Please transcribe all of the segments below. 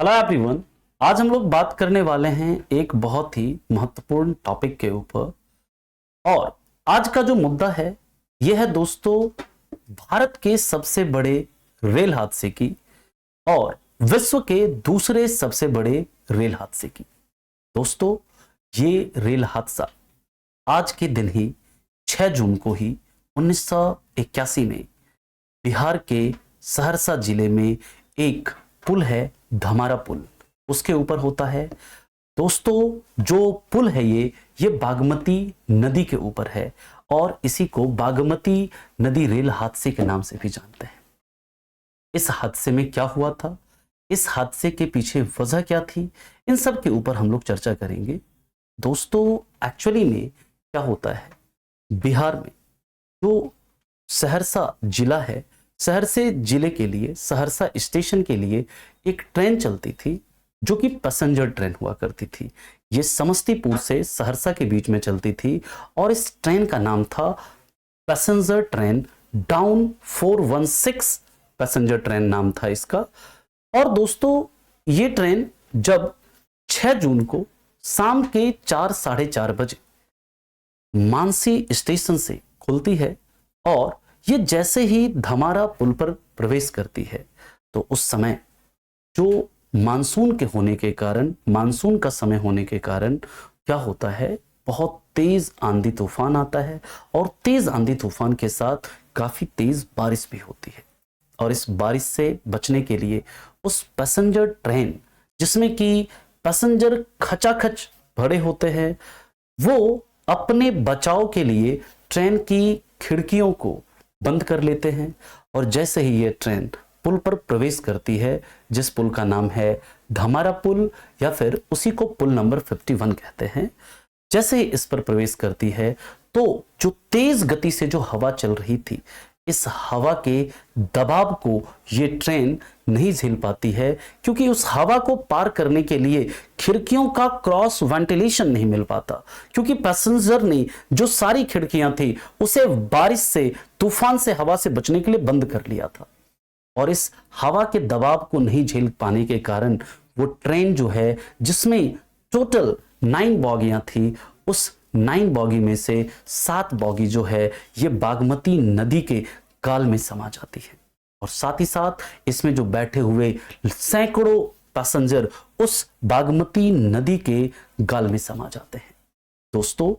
Hello everyone. आज हम लोग बात करने वाले हैं एक बहुत ही महत्वपूर्ण टॉपिक के ऊपर। और आज का जो मुद्दा है यह है दोस्तों भारत के सबसे बड़े रेल हादसे की और विश्व के दूसरे सबसे बड़े रेल हादसे की। दोस्तों ये रेल हादसा आज के दिन ही 6 जून को ही 1981 में बिहार के सहरसा जिले में एक पुल है धमारा पुल, उसके ऊपर होता है। दोस्तों जो पुल है ये बागमती नदी के ऊपर है और इसी को बागमती नदी रेल हादसे के नाम से भी जानते हैं। इस हादसे में क्या हुआ था, इस हादसे के पीछे वजह क्या थी, इन सब के ऊपर हम लोग चर्चा करेंगे। दोस्तों एक्चुअली में क्या होता है, बिहार में जो सहरसा जिला है, सहरसे जिले के लिए सहरसा स्टेशन के लिए एक ट्रेन चलती थी जो कि पैसेंजर ट्रेन हुआ करती थी। ये समस्तीपुर से सहरसा के बीच में चलती थी और इस ट्रेन का नाम था passenger train down 416 passenger train नाम था इसका। और दोस्तों ये ट्रेन जब 6 जून को शाम के 4 साढ़े 4 बजे मानसी स्टेशन से खुलती है और ये जैसे ही धमारा पुल पर प्रवेश करती है तो उस समय जो मानसून के होने के कारण, मानसून का समय होने के कारण क्या होता है, बहुत तेज आंधी तूफान आता है और तेज आंधी तूफान के साथ काफी तेज बारिश भी होती है। और इस बारिश से बचने के लिए उस पैसेंजर ट्रेन जिसमें कि पैसेंजर खचाखच भरे होते हैं, वो अपने बचाव के लिए ट्रेन की खिड़कियों को बंद कर लेते हैं। और जैसे ही ये ट्रेन पुल पर प्रवेश करती है, जिस पुल का नाम है धमारा पुल या फिर उसी को पुल नंबर 51 कहते हैं, जैसे ही इस पर प्रवेश करती है तो जो तेज गति से जो हवा चल रही थी, इस हवा के दबाव को ये ट्रेन नहीं झेल पाती है, क्योंकि उस हवा को पार करने के लिए खिड़कियों का क्रॉस वेंटिलेशन नहीं मिल पाता, क्योंकि पैसेंजर ने जो सारी खिड़कियां थी उसे बारिश से, तूफान से, हवा से बचने के लिए बंद कर लिया था। और इस हवा के दबाव को नहीं झेल पाने के कारण वो ट्रेन जो है, जिसमें टोटल 9 बॉगियां थी, उस 9 बॉगी में से 7 बॉगी जो है ये बागमती नदी के गाल में समा जाती है। और साथ ही साथ इसमें जो बैठे हुए सैकड़ों पैसेंजर उस बागमती नदी के गाल में समा जाते हैं। दोस्तों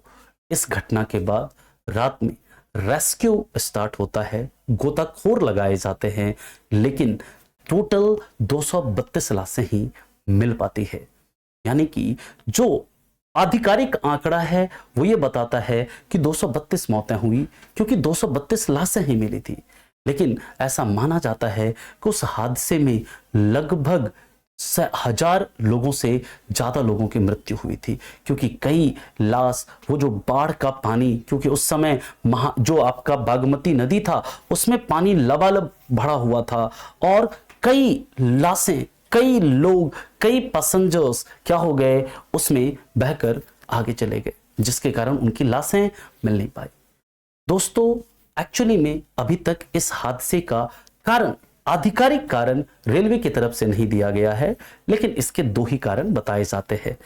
इस घटना के बाद रात में रेस्क्यू स्टार्ट होता है, गोताखोर लगाए जाते हैं, लेकिन टोटल 232 लाशें ही मिल पाती है। यानी कि जो आधिकारिक आंकड़ा है वो ये बताता है कि 232 मौतें हुई, क्योंकि 232 लाशें ही मिली थी। लेकिन ऐसा माना जाता है कि उस हादसे में लगभग 1000 लोगों से ज्यादा लोगों की मृत्यु हुई थी, क्योंकि कई लाश, वो जो बाढ़ का पानी, क्योंकि उस समय जो आपका बागमती नदी था उसमें पानी लबालब भरा हुआ था और कई लाशें, कई लोग, कई पैसेंजर्स क्या हो गए, उसमें बहकर आगे चले गए, जिसके कारण उनकी लाशें मिल नहीं पाई। दोस्तों एक्चुअली में अभी तक इस हादसे का कारण, आधिकारिक कारण रेलवे की तरफ से नहीं दिया गया है, लेकिन इसके 2 ही कारण बताए जाते हैं।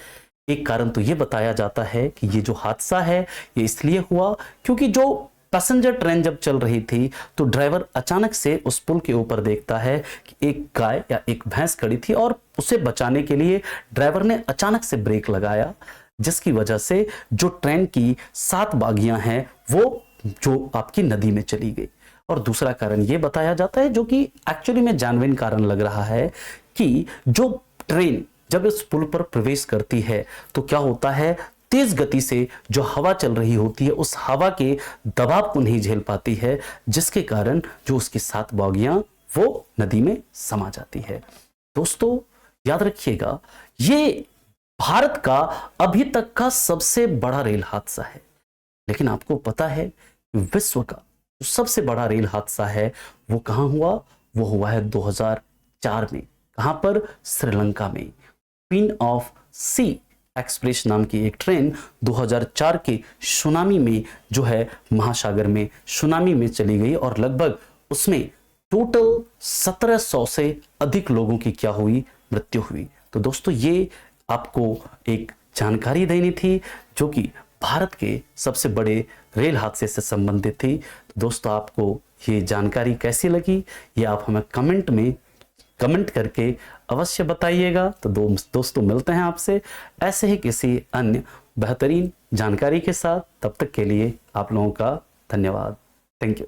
एक कारण तो यह बताया जाता है कि ये जो हादसा है ये इसलिए हुआ क्योंकि जो पैसेंजर ट्रेन जब चल रही थी तो ड्राइवर अचानक से उस पुल के ऊपर देखता है कि एक गाय या एक भैंस खड़ी थी और उसे बचाने के लिए ड्राइवर ने अचानक से ब्रेक लगाया, जिसकी वजह से जो ट्रेन की 7 बागियां हैं वो जो आपकी नदी में चली गई। और दूसरा कारण यह बताया जाता है, जो कि एक्चुअली में जानवीन कारण लग रहा है, कि जो ट्रेन जब इस पुल पर प्रवेश करती है तो क्या होता है, तेज गति से जो हवा चल रही होती है उस हवा के दबाव को नहीं झेल पाती है, जिसके कारण जो उसकी 7 बॉगियां वो नदी में समा जाती है। दोस्तों याद रखिएगा, ये भारत का अभी तक का सबसे बड़ा रेल हादसा है। लेकिन आपको पता है विश्व का जो सबसे बड़ा रेल हादसा है वो कहां हुआ, वो हुआ है 2004 में। कहां पर, श्रीलंका में। क्वीन ऑफ सी एक्सप्रेस नाम की एक ट्रेन 2004 के सुनामी में जो है महासागर में सुनामी में चली गई और लगभग उसमें टोटल 1700 से अधिक लोगों की क्या हुई, मृत्यु हुई। तो दोस्तों ये आपको एक जानकारी देनी थी जो कि भारत के सबसे बड़े रेल हादसे से संबंधित थी। तो दोस्तों आपको ये जानकारी कैसी लगी ये आप हमें कमेंट करके अवश्य बताइएगा। तो दोस्तों मिलते हैं आपसे ऐसे ही किसी अन्य बेहतरीन जानकारी के साथ। तब तक के लिए आप लोगों का धन्यवाद। Thank you.